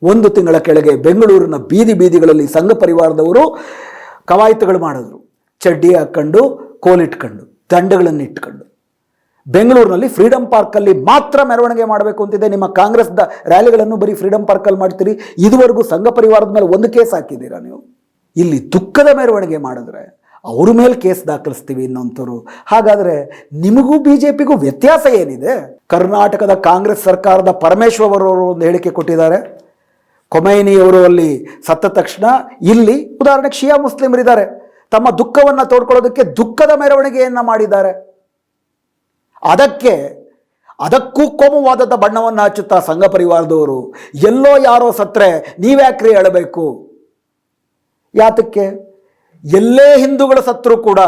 ಒಂದು ತಿಂಗಳ ಕೆಳಗೆ ಬೆಂಗಳೂರಿನ ಬೀದಿ ಬೀದಿಗಳಲ್ಲಿ ಸಂಘ ಪರಿವಾರದವರು ಕವಾಯತುಗಳು ಮಾಡಿದ್ರು. ಚಡ್ಡಿ ಹಾಕ್ಕೊಂಡು, ಕೋಲಿಟ್ಕೊಂಡು, ದಂಡಗಳನ್ನು ಇಟ್ಕೊಂಡು. ಬೆಂಗಳೂರಿನಲ್ಲಿ ಫ್ರೀಡಂ ಪಾರ್ಕಲ್ಲಿ ಮಾತ್ರ ಮೆರವಣಿಗೆ ಮಾಡಬೇಕು ಅಂತಿದೆ. ನಿಮ್ಮ ಕಾಂಗ್ರೆಸ್ದ ರ್ಯಾಲಿಗಳನ್ನು ಬರೀ ಫ್ರೀಡಂ ಪಾರ್ಕಲ್ಲಿ ಮಾಡ್ತೀರಿ. ಇದುವರೆಗೂ ಸಂಘ ಪರಿವಾರದ ಮೇಲೆ ಒಂದು ಕೇಸ್ ಹಾಕಿದ್ದೀರಾ ನೀವು? ಇಲ್ಲಿ ದುಃಖದ ಮೆರವಣಿಗೆ ಮಾಡಿದ್ರೆ ಅವ್ರ ಮೇಲೆ ಕೇಸ್ ದಾಖಲಿಸ್ತೀವಿ ಇನ್ನೊಂಥವ್ರು. ಹಾಗಾದರೆ ನಿಮಗೂ BJPಗೂ ವ್ಯತ್ಯಾಸ ಏನಿದೆ? ಕರ್ನಾಟಕದ ಕಾಂಗ್ರೆಸ್ ಸರ್ಕಾರದ ಪರಮೇಶ್ವರ್ ಅವರು ಒಂದು ಹೇಳಿಕೆ ಕೊಟ್ಟಿದ್ದಾರೆ. ಖೊಮೈನಿಯವರು ಅಲ್ಲಿ ಸತ್ತ ತಕ್ಷಣ ಇಲ್ಲಿ ಉದಾಹರಣೆಗೆ ಶಿಯಾ ಮುಸ್ಲಿಮರಿದ್ದಾರೆ, ತಮ್ಮ ದುಃಖವನ್ನು ತೋಡ್ಕೊಳ್ಳೋದಕ್ಕೆ ದುಃಖದ ಮೆರವಣಿಗೆಯನ್ನು ಮಾಡಿದ್ದಾರೆ. ಅದಕ್ಕೂ ಕೋಮುವಾದದ ಬಣ್ಣವನ್ನು ಹಚ್ಚುತ್ತಾ ಸಂಘ ಪರಿವಾರದವರು ಎಲ್ಲೋ ಯಾರೋ ಸತ್ರೆ ನೀವ್ಯಾಕ್ರಿ ಹೇಳಬೇಕು? ಯಾತಕ್ಕೆ? ಎಲ್ಲೇ ಹಿಂದೂಗಳು ಸತ್ತರೂ ಕೂಡ,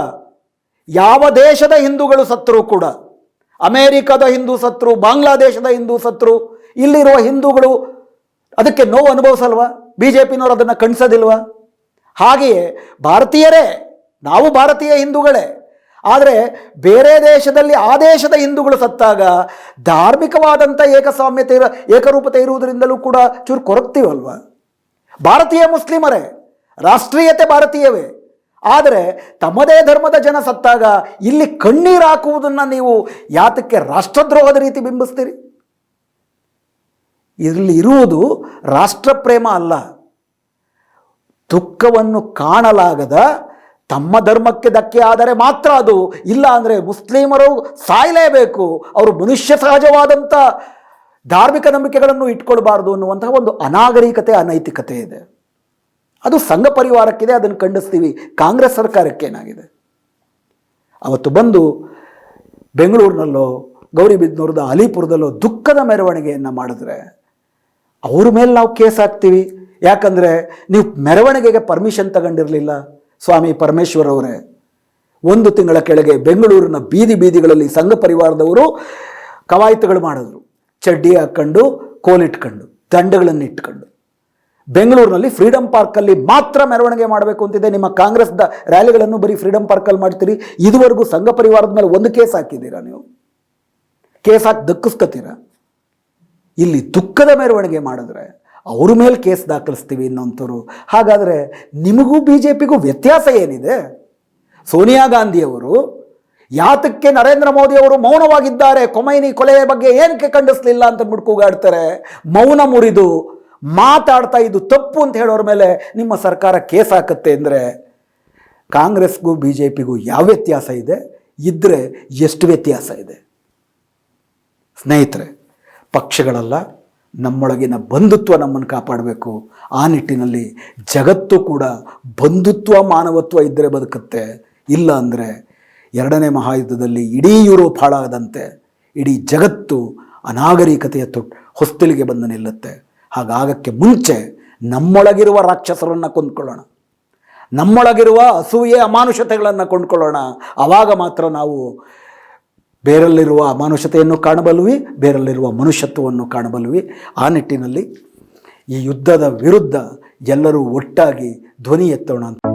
ಯಾವ ದೇಶದ ಹಿಂದೂಗಳು ಸತ್ತರೂ ಕೂಡ, ಅಮೇರಿಕದ ಹಿಂದೂ ಸತ್ರು, ಬಾಂಗ್ಲಾದೇಶದ ಹಿಂದೂ ಸತ್ರು, ಇಲ್ಲಿರುವ ಹಿಂದೂಗಳು ಅದಕ್ಕೆ ನೋವು ಅನುಭವಿಸಲ್ವಾ? BJPನವರು ಅದನ್ನು ಕಣಿಸೋದಿಲ್ವಾ? ಹಾಗೆಯೇ ಭಾರತೀಯರೇ, ನಾವು ಭಾರತೀಯ ಹಿಂದೂಗಳೇ, ಆದರೆ ಬೇರೆ ದೇಶದಲ್ಲಿ ಆ ದೇಶದ ಹಿಂದೂಗಳು ಸತ್ತಾಗ ಧಾರ್ಮಿಕವಾದಂಥ ಏಕಸ್ವಾಮ್ಯತೆ ಏಕರೂಪತೆ ಇರುವುದರಿಂದಲೂ ಕೂಡ ಚೂರು ಕೊರಗ್ತೀವಲ್ವ? ಭಾರತೀಯ ಮುಸ್ಲಿಮರೇ, ರಾಷ್ಟ್ರೀಯತೆ ಭಾರತೀಯವೇ, ಆದರೆ ತಮ್ಮದೇ ಧರ್ಮದ ಜನ ಸತ್ತಾಗ ಇಲ್ಲಿ ಕಣ್ಣೀರು ಹಾಕುವುದನ್ನು ನೀವು ಯಾತಕ್ಕೆ ರಾಷ್ಟ್ರದ್ರೋಹದ ರೀತಿ ಬಿಂಬಿಸ್ತೀರಿ? ಇಲ್ಲಿ ಇರುವುದು ರಾಷ್ಟ್ರಪ್ರೇಮ ಅಲ್ಲ, ದುಃಖವನ್ನು ಕಾಣಲಾಗದ ತಮ್ಮ ಧರ್ಮಕ್ಕೆ ಧಕ್ಕೆ ಆದರೆ ಮಾತ್ರ ಅದು, ಇಲ್ಲ ಅಂದರೆ ಮುಸ್ಲಿಮರು ಸಾಯಲೇಬೇಕು, ಅವರು ಮನುಷ್ಯ ಸಹಜವಾದಂಥ ಧಾರ್ಮಿಕ ನಂಬಿಕೆಗಳನ್ನು ಇಟ್ಕೊಳ್ಬಾರ್ದು ಅನ್ನುವಂತಹ ಒಂದು ಅನಾಗರಿಕತೆ, ಅನೈತಿಕತೆ ಇದೆ. ಅದು ಸಂಘ ಪರಿವಾರಕ್ಕಿದೆ, ಅದನ್ನು ಖಂಡಿಸ್ತೀವಿ. ಕಾಂಗ್ರೆಸ್ ಸರ್ಕಾರಕ್ಕೇನಾಗಿದೆ? ಅವತ್ತು ಬಂದು ಬೆಂಗಳೂರಿನಲ್ಲೋ ಗೌರಿಬಿದನೂರದ ಅಲಿಪುರದಲ್ಲೋ ದುಃಖದ ಮೆರವಣಿಗೆಯನ್ನು ಮಾಡಿದ್ರೆ ಅವ್ರ ಮೇಲೆ ನಾವು ಕೇಸ್ ಹಾಕ್ತೀವಿ. ಯಾಕಂದರೆ ನೀವು ಮೆರವಣಿಗೆಗೆ ಪರ್ಮಿಷನ್ ತಗೊಂಡಿರಲಿಲ್ಲ. ಸ್ವಾಮಿ ಪರಮೇಶ್ವರ್ ಅವರೇ, ಒಂದು ತಿಂಗಳ ಕೆಳಗೆ ಬೆಂಗಳೂರಿನ ಬೀದಿ ಬೀದಿಗಳಲ್ಲಿ ಸಂಘ ಪರಿವಾರದವರು ಕವಾಯತುಗಳು ಮಾಡಿದ್ರು. ಚಡ್ಡಿ ಹಾಕ್ಕೊಂಡು, ಕೋಲಿಟ್ಕೊಂಡು, ದಂಡಗಳನ್ನು ಇಟ್ಕೊಂಡು. ಬೆಂಗಳೂರಿನಲ್ಲಿ ಫ್ರೀಡಂ ಪಾರ್ಕಲ್ಲಿ ಮಾತ್ರ ಮೆರವಣಿಗೆ ಮಾಡಬೇಕು ಅಂತಿದೆ. ನಿಮ್ಮ ಕಾಂಗ್ರೆಸ್ದ ರ್ಯಾಲಿಗಳನ್ನು ಬರೀ ಫ್ರೀಡಂ ಪಾರ್ಕಲ್ಲಿ ಮಾಡ್ತೀರಿ. ಇದುವರೆಗೂ ಸಂಘ ಪರಿವಾರದ ಮೇಲೆ ಒಂದು ಕೇಸ್ ಹಾಕಿದ್ದೀರಾ ನೀವು? ಕೇಸ್ ಹಾಕಿ ದಕ್ಕಿಸ್ಕೊತೀರಾ? ಇಲ್ಲಿ ದುಃಖದ ಮೆರವಣಿಗೆ ಮಾಡಿದ್ರೆ ಅವ್ರ ಮೇಲೆ ಕೇಸ್ ದಾಖಲಿಸ್ತೀವಿ ಇನ್ನೊಂಥವ್ರು. ಹಾಗಾದರೆ ನಿಮಗೂ BJPಗೂ ವ್ಯತ್ಯಾಸ ಏನಿದೆ? ಸೋನಿಯಾ ಗಾಂಧಿಯವರು ಯಾತಕ್ಕೆ ನರೇಂದ್ರ ಮೋದಿ ಅವರು ಮೌನವಾಗಿದ್ದಾರೆ, ಖೊಮೈನಿ ಕೊಲೆಯ ಬಗ್ಗೆ ಏನಕ್ಕೆ ಖಂಡಿಸಲಿಲ್ಲ ಅಂತ ಕೂಗಾಡ್ತಾರೆ. ಮೌನ ಮುರಿದು ಮಾತಾಡ್ತಾ ಇದು ತಪ್ಪು ಅಂತ ಹೇಳೋರ ಮೇಲೆ ನಿಮ್ಮ ಸರ್ಕಾರ ಕೇಸ್ ಹಾಕುತ್ತೆ ಅಂದರೆ ಕಾಂಗ್ರೆಸ್ಗೂ BJPಗೂ ಯಾವ ವ್ಯತ್ಯಾಸ ಇದೆ? ಇದ್ದರೆ ಎಷ್ಟು ವ್ಯತ್ಯಾಸ ಇದೆ? ಸ್ನೇಹಿತರೆ, ಪಕ್ಷಗಳಲ್ಲ, ನಮ್ಮೊಳಗಿನ ಬಂಧುತ್ವ ನಮ್ಮನ್ನು ಕಾಪಾಡಬೇಕು. ಆ ನಿಟ್ಟಿನಲ್ಲಿ ಜಗತ್ತು ಕೂಡ ಬಂಧುತ್ವ, ಮಾನವತ್ವ ಇದ್ದರೆ ಬದುಕುತ್ತೆ. ಇಲ್ಲ ಅಂದರೆ ಎರಡನೇ ಮಹಾಯುದ್ಧದಲ್ಲಿ ಇಡೀ ಯುರೋಪ್ ಹಾಳಾದಂತೆ ಇಡೀ ಜಗತ್ತು ಅನಾಗರಿಕತೆಯ ಹೊಸ್ತಿಲಿಗೆ ಬಂದು ನಿಲ್ಲುತ್ತೆ. ಹಾಗಾಗಕ್ಕೆ ಮುಂಚೆ ನಮ್ಮೊಳಗಿರುವ ರಾಕ್ಷಸರನ್ನು ಕೊಂಡ್ಕೊಳ್ಳೋಣ, ನಮ್ಮೊಳಗಿರುವ ಅಸೂಯೆ ಅಮಾನುಷತೆಗಳನ್ನು ಕೊಂಡ್ಕೊಳ್ಳೋಣ. ಆವಾಗ ಮಾತ್ರ ನಾವು ಬೇರಲ್ಲಿರುವ ಅಮಾನುಷತೆಯನ್ನು ಕಾಣಬಲ್ವಿ, ಬೇರಲ್ಲಿರುವ ಮನುಷ್ಯತ್ವವನ್ನು ಕಾಣಬಲ್ವಿ. ಆ ನಿಟ್ಟಿನಲ್ಲಿ ಈ ಯುದ್ಧದ ವಿರುದ್ಧ ಎಲ್ಲರೂ ಒಟ್ಟಾಗಿ ಧ್ವನಿ ಎತ್ತೋಣ ಅಂತ